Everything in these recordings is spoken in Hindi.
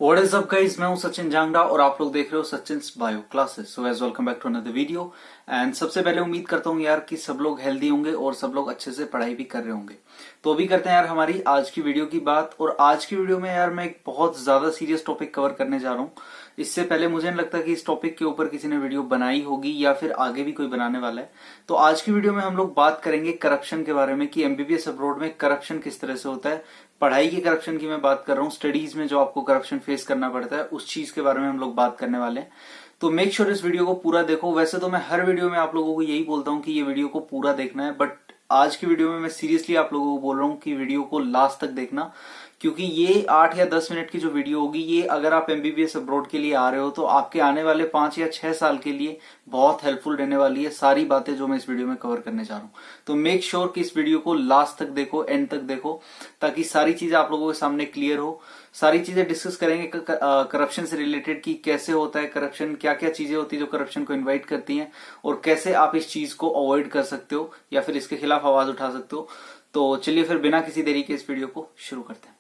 व्हाट इज अप गाइस, मैं हूं सचिन जांगड़ा और आप लोग देख रहे हो Sachin's bio classes. So guys, welcome back to another video. And सबसे पहले उम्मीद करता हूं यार कि सब लोग हेल्दी होंगे और सब लोग अच्छे से पढ़ाई भी कर रहे होंगे। तो अभी करते हैं यार हमारी आज की वीडियो की बात। और आज की वीडियो में यार मैं एक बहुत ज्यादा सीरियस टॉपिक कवर करने जा रहा हूं। इससे पहले मुझे नहीं लगता कि इस टॉपिक के ऊपर किसी ने वीडियो बनाई होगी या फिर आगे भी कोई बनाने वाला है। तो आज की वीडियो में हम लोग बात करेंगे करप्शन के बारे में कि एमबीबीएस अब्रॉड में करप्शन किस तरह से होता है। पढ़ाई के करप्शन की मैं बात कर रहा हूँ, स्टडीज में जो आपको करप्शन फेस करना पड़ता है उस चीज के बारे में हम लोग बात करने वाले हैं। तो मेक श्योर इस वीडियो को पूरा देखो। वैसे तो मैं हर वीडियो में आप लोगों को यही बोलता हूँ कि ये वीडियो को पूरा देखना है, बट आज की वीडियो में मैं सीरियसली आप लोगों को बोल रहा हूँ कि वीडियो को लास्ट तक देखना, क्योंकि ये 8 या 10 मिनट की जो वीडियो होगी ये अगर आप एमबीबीएस अब्रॉड के लिए आ रहे हो तो आपके आने वाले 5 या 6 साल के लिए बहुत हेल्पफुल रहने वाली है सारी बातें जो मैं इस वीडियो में कवर करने जा रहा हूं। तो मेक श्योर कि इस वीडियो को लास्ट तक देखो, एंड तक देखो, ताकि सारी चीजें आप लोगों के सामने क्लियर हो। सारी चीजें डिस्कस करेंगे करप्शन से रिलेटेड कि कैसे होता है करप्शन, क्या क्या चीजें होती है जो करप्शन को इन्वाइट करती हैं और कैसे आप इस चीज को अवॉइड कर सकते हो या फिर इसके खिलाफ आवाज उठा सकते हो। तो चलिए फिर बिना किसी देरी के इस वीडियो को शुरू करते हैं।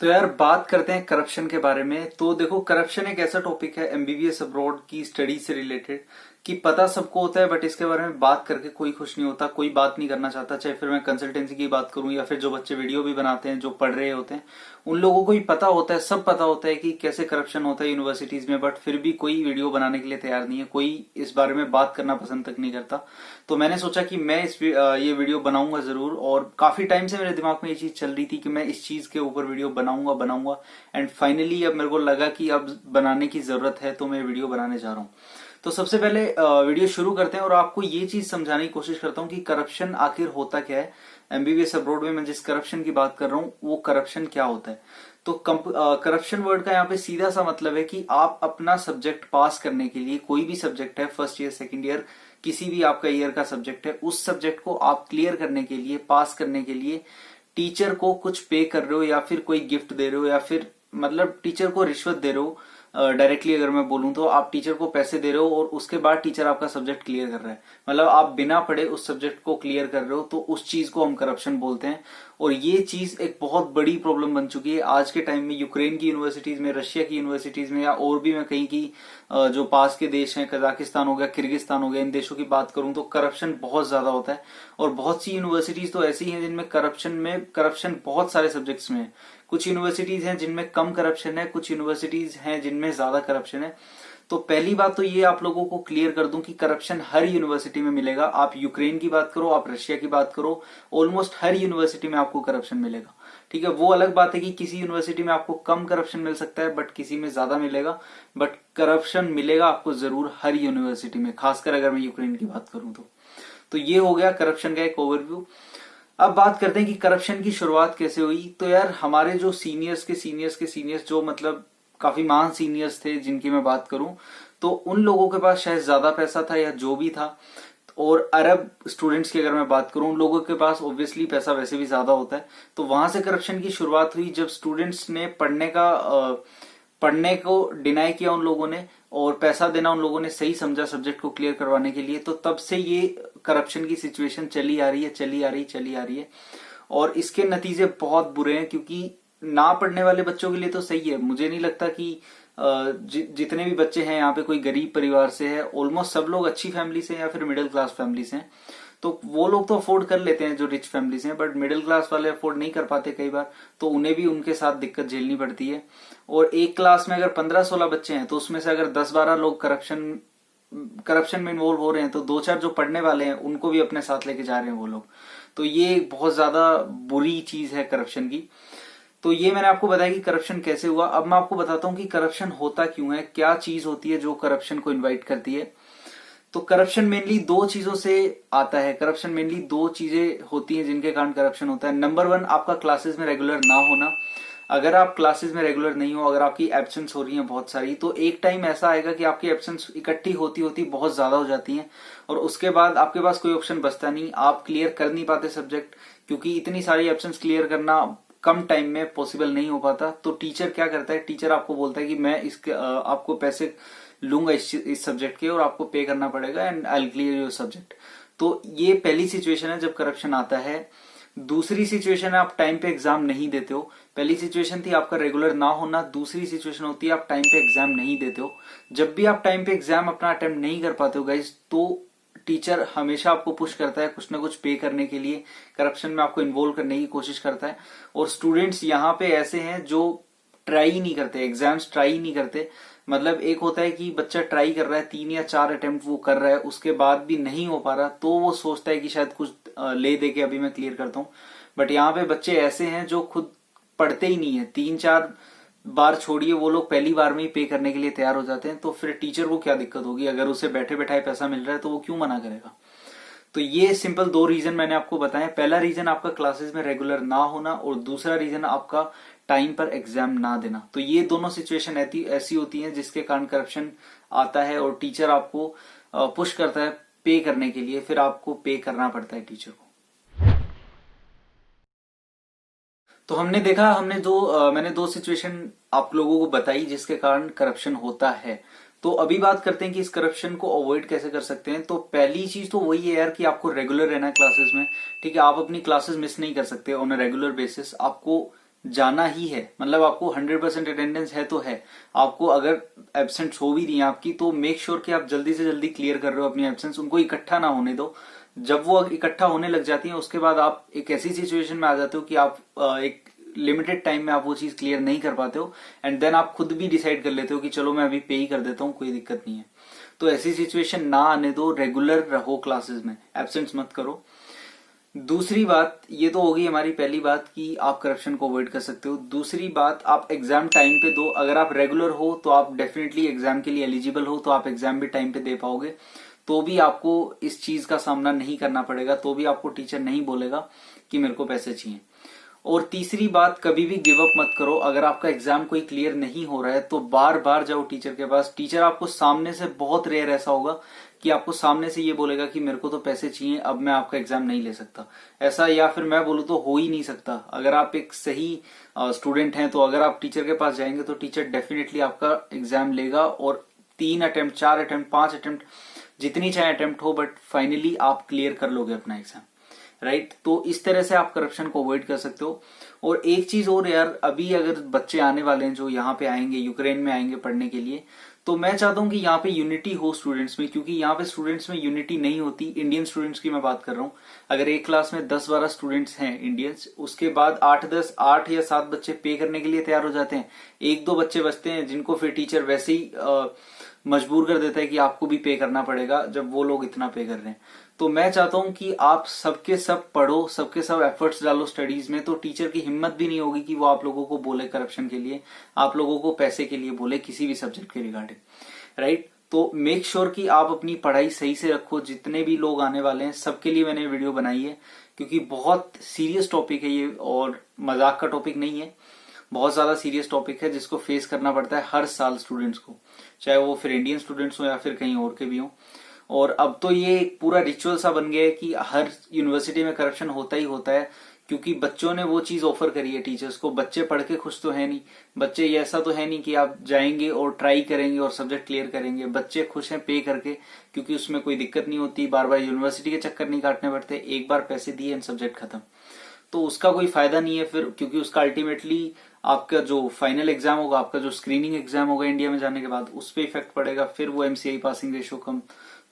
तो यार बात करते हैं करप्शन के बारे में। तो देखो, करप्शन एक ऐसा टॉपिक है एमबीबीएस अब्रॉड की स्टडी से रिलेटेड कि पता सबको होता है, बट इसके बारे में बात करके कोई खुश नहीं होता, कोई बात नहीं करना चाहता। चाहे फिर मैं कंसल्टेंसी की बात करूं या फिर जो बच्चे वीडियो भी बनाते हैं, जो पढ़ रहे होते हैं, उन लोगों को ही पता होता है, सब पता होता है कि कैसे करप्शन होता है यूनिवर्सिटीज में, बट फिर भी कोई वीडियो बनाने के लिए तैयार नहीं है, कोई इस बारे में बात करना पसंद तक नहीं करता। तो मैंने सोचा कि मैं ये वीडियो बनाऊंगा जरूर, और काफी टाइम से मेरे दिमाग में ये चीज चल रही थी कि मैं इस चीज के ऊपर वीडियो बनाऊंगा एंड फाइनली अब मेरे को लगा कि अब बनाने की जरूरत है, तो मैं वीडियो बनाने जा रहा हूँ। तो सबसे पहले वीडियो शुरू करते हैं और आपको ये चीज समझाने की कोशिश करता हूँ कि करप्शन आखिर होता क्या है। एमबीबीएस अब्रॉड में मैं जिस करप्शन की बात कर रहा हूँ वो करप्शन क्या होता है। तो करप्शन वर्ड का यहाँ पे सीधा सा मतलब है कि आप अपना सब्जेक्ट पास करने के लिए, कोई भी सब्जेक्ट है, फर्स्ट ईयर सेकेंड ईयर किसी भी आपका ईयर का सब्जेक्ट है, उस सब्जेक्ट को आप क्लियर करने के लिए, पास करने के लिए टीचर को कुछ पे कर रहे हो या फिर कोई गिफ्ट दे रहे हो या फिर मतलब टीचर को रिश्वत दे रहे हो। डायरेक्टली अगर मैं बोलूं तो आप टीचर को पैसे दे रहे हो और उसके बाद टीचर आपका सब्जेक्ट क्लियर कर रहा है, मतलब आप बिना पढ़े उस सब्जेक्ट को क्लियर कर रहे हो, तो उस चीज को हम करप्शन बोलते हैं। और ये चीज एक बहुत बड़ी प्रॉब्लम बन चुकी है आज के टाइम में। यूक्रेन की यूनिवर्सिटीज में, रशिया की यूनिवर्सिटीज में, या और भी मैं कहीं की जो पास के देश हैं, कजाकिस्तान हो गया, किर्गिस्तान हो गया, इन देशों की बात करूं तो करप्शन बहुत ज्यादा होता है। और बहुत सी यूनिवर्सिटीज तो ऐसी हैं जिनमें करप्शन बहुत सारे सब्जेक्ट्स में है। कुछ यूनिवर्सिटीज हैं जिनमें कम करप्शन है, कुछ यूनिवर्सिटीज हैं जिनमें ज्यादा करप्शन है। तो पहली बात तो ये आप लोगों को क्लियर कर दूं कि करप्शन हर यूनिवर्सिटी में मिलेगा। आप यूक्रेन की बात करो, आप रशिया की बात करो, ऑलमोस्ट हर यूनिवर्सिटी में आपको करप्शन मिलेगा। ठीक है, वो अलग बात है कि किसी यूनिवर्सिटी में आपको कम करप्शन मिल सकता है बट किसी में ज्यादा मिलेगा, बट करप्शन मिलेगा आपको जरूर हर यूनिवर्सिटी में, खासकर अगर मैं यूक्रेन की बात करूं तो ये हो गया करप्शन का एक ओवरव्यू। अब बात करते हैं कि करप्शन की शुरुआत कैसे हुई। तो यार हमारे जो सीनियर्स जो मतलब काफी महान सीनियर्स थे जिनकी मैं बात करूं, तो उन लोगों के पास शायद ज्यादा पैसा था या जो भी था। और अरब स्टूडेंट्स की अगर मैं बात करूं, उन लोगों के पास ऑब्वियसली पैसा वैसे भी ज्यादा होता है। तो वहां से करप्शन की शुरुआत हुई जब स्टूडेंट्स ने पढ़ने को डिनाई किया उन लोगों ने, और पैसा देना उन लोगों ने सही समझा सब्जेक्ट को क्लियर करवाने के लिए। तो तब से ये करप्शन की सिचुएशन चली आ रही है। और इसके नतीजे बहुत बुरे हैं, क्योंकि ना पढ़ने वाले बच्चों के लिए तो सही है। मुझे नहीं लगता कि जितने भी बच्चे हैं यहाँ पे कोई गरीब परिवार से है, ऑलमोस्ट सब लोग अच्छी फैमिली से या फिर मिडिल क्लास फैमिली से हैं। तो वो लोग तो अफोर्ड कर लेते हैं जो रिच फैमिली से हैं, बट मिडिल क्लास वाले अफोर्ड नहीं कर पाते कई बार, तो उन्हें भी उनके साथ दिक्कत झेलनी पड़ती है। और एक क्लास में अगर 15-16 बच्चे हैं तो उसमें से अगर 10-12 लोग करप्शन में इन्वॉल्व हो रहे हैं, तो 2-4 जो पढ़ने वाले हैं उनको भी अपने साथ लेके जा रहे हैं वो लोग। तो ये बहुत ज्यादा बुरी चीज है करप्शन की। तो ये मैंने आपको बताया कि करप्शन कैसे हुआ। अब मैं आपको बताता हूं कि करप्शन होता क्यों है, क्या चीज होती है जो करप्शन को इन्वाइट करती है। तो करप्शन मेनली दो चीजों से आता है। करप्शन मेनली दो चीजें होती हैं जिनके कारण करप्शन होता है। नंबर 1, आपका क्लासेस में रेगुलर ना होना। अगर आप क्लासेस में रेगुलर नहीं हो, अगर आपकी एब्सेंस हो रही है बहुत सारी, तो एक टाइम ऐसा आएगा कि आपकी एब्सेंस इकट्ठी होती होती बहुत ज्यादा हो जाती है, और उसके बाद आपके पास कोई ऑप्शन बचता नहीं, आप क्लियर कर नहीं पाते सब्जेक्ट, क्योंकि इतनी सारी एब्सेंस क्लियर करना कम टाइम में पॉसिबल नहीं हो पाता। तो टीचर क्या करता है, टीचर आपको बोलता है कि मैं इसके आपको पैसे लूंगा इस सब्जेक्ट के और आपको पे करना पड़ेगा and I will clear your subject. तो ये पहली सिचुएशन है जब करप्शन आता है। दूसरी सिचुएशन है आप टाइम पे एग्जाम नहीं देते हो। पहली सिचुएशन थी आपका रेगुलर ना होना, दूसरी सिचुएशन होती है आप टाइम पे एग्जाम नहीं देते हो। जब भी आप टाइम पे एग्जाम अपना अटेम्प्ट नहीं कर पाते हो गाइज, तो टीचर हमेशा आपको पुश करता है कुछ ना कुछ पे करने के लिए, करप्शन में आपको इन्वॉल्व करने की कोशिश करता है। और स्टूडेंट्स यहाँ पे ऐसे हैं जो ट्राई नहीं करते, एग्जाम्स ट्राई नहीं करते। मतलब एक होता है कि बच्चा ट्राई कर रहा है, 3 या 4 अटेम्प्ट वो कर रहा है, उसके बाद भी नहीं हो पा रहा, तो वो सोचता है कि शायद कुछ ले दे के अभी मैं क्लियर करता हूँ। बट यहाँ पे बच्चे ऐसे हैं जो खुद पढ़ते ही नहीं है, 3-4 बार छोड़िए वो लोग पहली बार में ही पे करने के लिए तैयार हो जाते हैं। तो फिर टीचर को क्या दिक्कत होगी, अगर उसे बैठे बैठाए पैसा मिल रहा है तो वो क्यों मना करेगा। तो ये सिंपल 2 रीजन मैंने आपको बताया। पहला रीजन आपका क्लासेस में रेगुलर ना होना, और दूसरा रीजन आपका टाइम पर एग्जाम ना देना। तो ये दोनों सिचुएशन ऐसी होती हैं जिसके कारण करप्शन आता है और टीचर आपको पुश करता है पे करने के लिए, फिर आपको पे करना पड़ता है टीचर को। तो हमने देखा, मैंने 2 सिचुएशन आप लोगों को बताई जिसके कारण करप्शन होता है। तो अभी बात करते हैं कि इस करप्शन को अवॉइड कैसे कर सकते हैं। तो पहली चीज तो वही है यार कि आपको रेगुलर रहना है क्लासेस में। ठीक है, आप अपनी क्लासेस मिस नहीं कर सकते ऑन अ रेगुलर बेसिस, आपको जाना ही है। मतलब आपको 100% अटेंडेंस है तो है, आपको अगर एब्सेंट हो भी रही है आपकी तो मेक श्योर कि आप जल्दी से जल्दी क्लियर कर रहे हो अपनी एब्सेंस, उनको इकट्ठा ना होने दो। जब वो इकट्ठा होने लग जाती है उसके बाद आप एक ऐसी सिचुएशन में आ जाते हो कि आप एक लिमिटेड टाइम में आप वो चीज क्लियर नहीं कर पाते हो, एंड देन आप खुद भी डिसाइड कर लेते हो कि चलो मैं अभी पे ही कर देता हूँ, कोई दिक्कत नहीं है। तो ऐसी सिचुएशन ना आने दो, रेगुलर रहो क्लासेस में, एब्सेंट्स मत करो। दूसरी बात, ये तो होगी हमारी पहली बात कि आप करप्शन को अवॉइड कर सकते हो। दूसरी बात, आप एग्जाम टाइम पे दो। अगर आप रेगुलर हो तो आप डेफिनेटली एग्जाम के लिए एलिजिबल हो, तो आप एग्जाम भी टाइम पे दे पाओगे, तो भी आपको इस चीज का सामना नहीं करना पड़ेगा, तो भी आपको टीचर नहीं बोलेगा कि मेरे को पैसे चाहिए। और तीसरी बात, कभी भी गिव अप मत करो। अगर आपका एग्जाम कोई क्लियर नहीं हो रहा है तो बार बार जाओ टीचर के पास। टीचर आपको सामने से, बहुत रेयर ऐसा होगा कि आपको सामने से ये बोलेगा कि मेरे को तो पैसे चाहिए, अब मैं आपका एग्जाम नहीं ले सकता, ऐसा या फिर मैं बोलूँ तो हो ही नहीं सकता। अगर आप एक सही स्टूडेंट हैं तो अगर आप टीचर के पास जाएंगे तो टीचर डेफिनेटली आपका एग्जाम लेगा, और 3 अटेम्प्ट, 4 अटेम्प्ट, 5 अटेम्प्ट, जितनी चाहे अटेम्प्ट हो, बट फाइनली आप क्लियर कर लोगे अपना एग्जाम, राइट। तो इस तरह से आप करप्शन को अवॉइड कर सकते हो। और एक चीज और यार, अभी अगर बच्चे आने वाले हैं जो यहाँ पे आएंगे, यूक्रेन में आएंगे पढ़ने के लिए, तो मैं चाहता हूँ कि यहाँ पे यूनिटी हो स्टूडेंट्स में, क्योंकि यहाँ पे स्टूडेंट्स में यूनिटी नहीं होती। इंडियन स्टूडेंट्स की मैं बात कर रहा हूँ। अगर एक क्लास में 10-12 स्टूडेंट्स हैं इंडियंस, उसके बाद 8 या 7 बच्चे पे करने के लिए तैयार हो जाते हैं, 1-2 बच्चे बचते हैं जिनको फिर टीचर वैसे ही मजबूर कर देता है कि आपको भी पे करना पड़ेगा, जब वो लोग इतना पे कर रहे हैं। तो मैं चाहता हूं कि आप सबके सब पढ़ो, सबके सब एफर्ट्स डालो स्टडीज में, तो टीचर की हिम्मत भी नहीं होगी कि वो आप लोगों को बोले करप्शन के लिए, आप लोगों को पैसे के लिए बोले किसी भी सब्जेक्ट के रिगार्डिंग, राइट। तो मेक श्योर कि आप अपनी पढ़ाई सही से रखो। जितने भी लोग आने वाले हैं सबके लिए मैंने वीडियो बनाई है, क्योंकि बहुत सीरियस टॉपिक है ये, और मजाक का टॉपिक नहीं है, बहुत ज्यादा सीरियस टॉपिक है जिसको फेस करना पड़ता है हर साल स्टूडेंट्स को, चाहे वो फिर इंडियन स्टूडेंट्स हो या फिर कहीं और के भी हो। और अब तो ये एक पूरा रिचुअल सा बन गया है कि हर यूनिवर्सिटी में करप्शन होता ही होता है, क्योंकि बच्चों ने वो चीज ऑफर करी है टीचर्स को। बच्चे पढ़ के खुश तो है नहीं, बच्चे ये ऐसा तो है नहीं कि आप जाएंगे और ट्राई करेंगे और सब्जेक्ट क्लियर करेंगे। बच्चे खुश हैं पे करके, क्योंकि उसमें कोई दिक्कत नहीं होती, बार बार यूनिवर्सिटी के चक्कर नहीं काटने पड़ते, एक बार पैसे दिए एंड सब्जेक्ट खत्म। तो उसका कोई फायदा नहीं है फिर, क्योंकि उसका अल्टीमेटली आपका जो फाइनल एग्जाम होगा, आपका जो स्क्रीनिंग एग्जाम होगा इंडिया में जाने के बाद, उस पर इफेक्ट पड़ेगा, फिर वो एमसीआई पासिंग रेशो कम,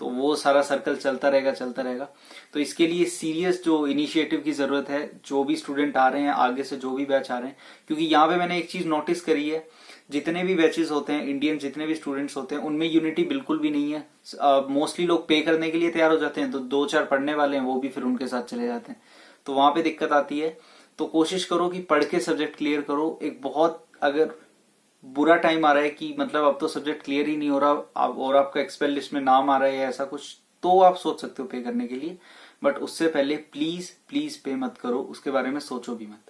तो वो सारा सर्कल चलता रहेगा। तो इसके लिए सीरियस जो इनिशिएटिव की जरूरत है, जो भी स्टूडेंट आ रहे हैं आगे से, जो भी बैच आ रहे हैं, क्योंकि यहाँ पे मैंने एक चीज नोटिस करी है, जितने भी बैचेस होते हैं इंडियन, जितने भी स्टूडेंट्स होते हैं, उनमें यूनिटी बिल्कुल भी नहीं है। मोस्टली लोग पे करने के लिए तैयार हो जाते हैं, तो 2-4 पढ़ने वाले हैं वो भी फिर उनके साथ चले जाते हैं, तो वहां पे दिक्कत आती है। तो कोशिश करो कि पढ़ के सब्जेक्ट क्लियर करो। एक बहुत अगर बुरा टाइम आ रहा है कि मतलब अब तो सब्जेक्ट क्लियर ही नहीं हो रहा और आपका एक्सपेल लिस्ट में नाम आ रहा है या ऐसा कुछ, तो आप सोच सकते हो पे करने के लिए, बट उससे पहले प्लीज प्लीज पे मत करो, उसके बारे में सोचो भी मत।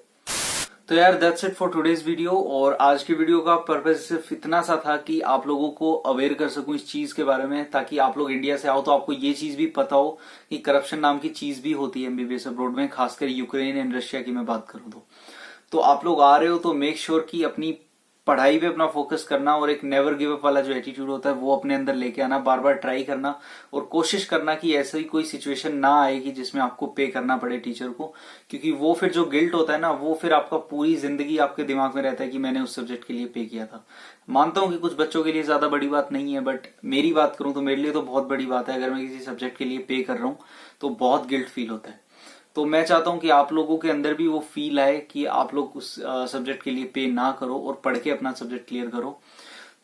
तो यार that's it for today's video. और आज की वीडियो का पर्पज सिर्फ इतना सा था कि आप लोगों को अवेयर कर सकूं इस चीज के बारे में, ताकि आप लोग इंडिया से आओ तो आपको ये चीज भी पता हो कि करप्शन नाम की चीज भी होती है एमबीबीएस अब्रॉड में, खासकर यूक्रेन एंड रशिया की मैं बात करूं तो आप लोग आ रहे हो तो मेक श्योर कि अपनी पढ़ाई पे अपना फोकस करना और एक नेवर गिव अप वाला जो एटीट्यूड होता है वो अपने अंदर लेके आना, बार बार ट्राई करना और कोशिश करना कि ऐसा ही कोई सिचुएशन ना आए कि जिसमें आपको पे करना पड़े टीचर को, क्योंकि वो फिर जो गिल्ट होता है ना, वो फिर आपका पूरी जिंदगी आपके दिमाग में रहता है कि मैंने उस सब्जेक्ट के लिए पे किया था। मानता हूं कि कुछ बच्चों के लिए ज्यादा बड़ी बात नहीं है, बट मेरी बात करूं तो मेरे लिए तो बहुत बड़ी बात है। अगर मैं किसी सब्जेक्ट के लिए पे कर रहा हूं तो बहुत गिल्ट फील होता है। तो मैं चाहता हूं कि आप लोगों के अंदर भी वो फील आए कि आप लोग उस सब्जेक्ट के लिए पे ना करो और पढ़ के अपना सब्जेक्ट क्लियर करो।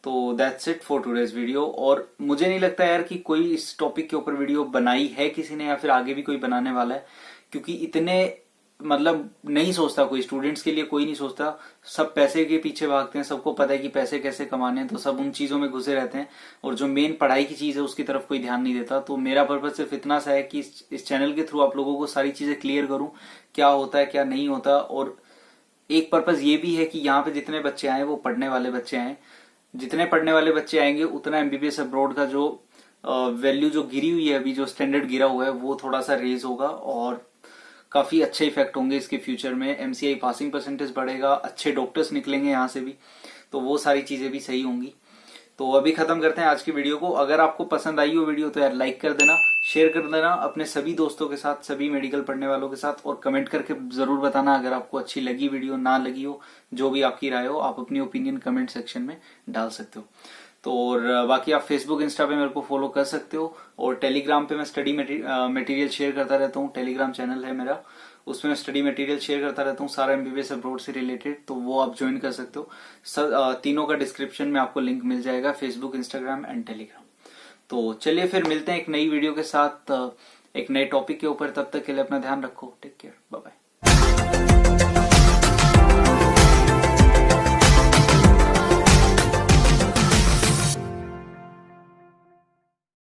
तो that's it for today's video. और मुझे नहीं लगता यार कि कोई इस टॉपिक के ऊपर वीडियो बनाई है किसी ने, या फिर आगे भी कोई बनाने वाला है, क्योंकि इतने मतलब नहीं सोचता कोई, स्टूडेंट्स के लिए कोई नहीं सोचता। सब पैसे के पीछे भागते हैं, सबको पता है कि पैसे कैसे कमाने हैं, तो सब उन चीजों में घुसे रहते हैं और जो मेन पढ़ाई की चीज है उसकी तरफ कोई ध्यान नहीं देता। तो मेरा पर्पज सिर्फ इतना सा है कि इस चैनल के थ्रू आप लोगों को सारी चीजें क्लियर करूं, क्या होता है क्या नहीं होता। और एक पर्पज ये भी है कि यहाँ पे जितने बच्चे आए वो पढ़ने वाले बच्चे आए, जितने पढ़ने वाले बच्चे आएंगे उतना एमबीबीएस अब्रॉड का जो वैल्यू जो गिरी हुई है अभी, जो स्टैंडर्ड गिरा हुआ है, वो थोड़ा सा रेज होगा और काफी अच्छे इफेक्ट होंगे इसके फ्यूचर में। एमसीआई पासिंग परसेंटेज बढ़ेगा, अच्छे डॉक्टर्स निकलेंगे यहाँ से भी, तो वो सारी चीजें भी सही होंगी। तो अभी खत्म करते हैं आज की वीडियो को। अगर आपको पसंद आई हो वीडियो तो यार लाइक कर देना, शेयर कर देना अपने सभी दोस्तों के साथ, सभी मेडिकल पढ़ने वालों के साथ, और कमेंट करके जरूर बताना अगर आपको अच्छी लगी वीडियो, ना लगी हो, जो भी आपकी राय हो, आप अपनी ओपिनियन कमेंट सेक्शन में डाल सकते हो। तो और बाकी आप फेसबुक इंस्टा पे मेरे को फॉलो कर सकते हो, और टेलीग्राम पे मैं स्टडी मटेरियल शेयर करता रहता हूँ। टेलीग्राम चैनल है मेरा, उसमें मैं स्टडी मटेरियल शेयर करता रहता हूँ, सारा एमबीबीएस अब्रॉड से रिलेटेड, तो वो आप ज्वाइन कर सकते हो। तीनों का डिस्क्रिप्शन में आपको लिंक मिल जाएगा, फेसबुक, इंस्टाग्राम एंड टेलीग्राम। तो चलिए फिर मिलते हैं एक नई वीडियो के साथ, एक नए टॉपिक के ऊपर। तब तक के लिए अपना ध्यान रखो, टेक केयर, बाय बाय।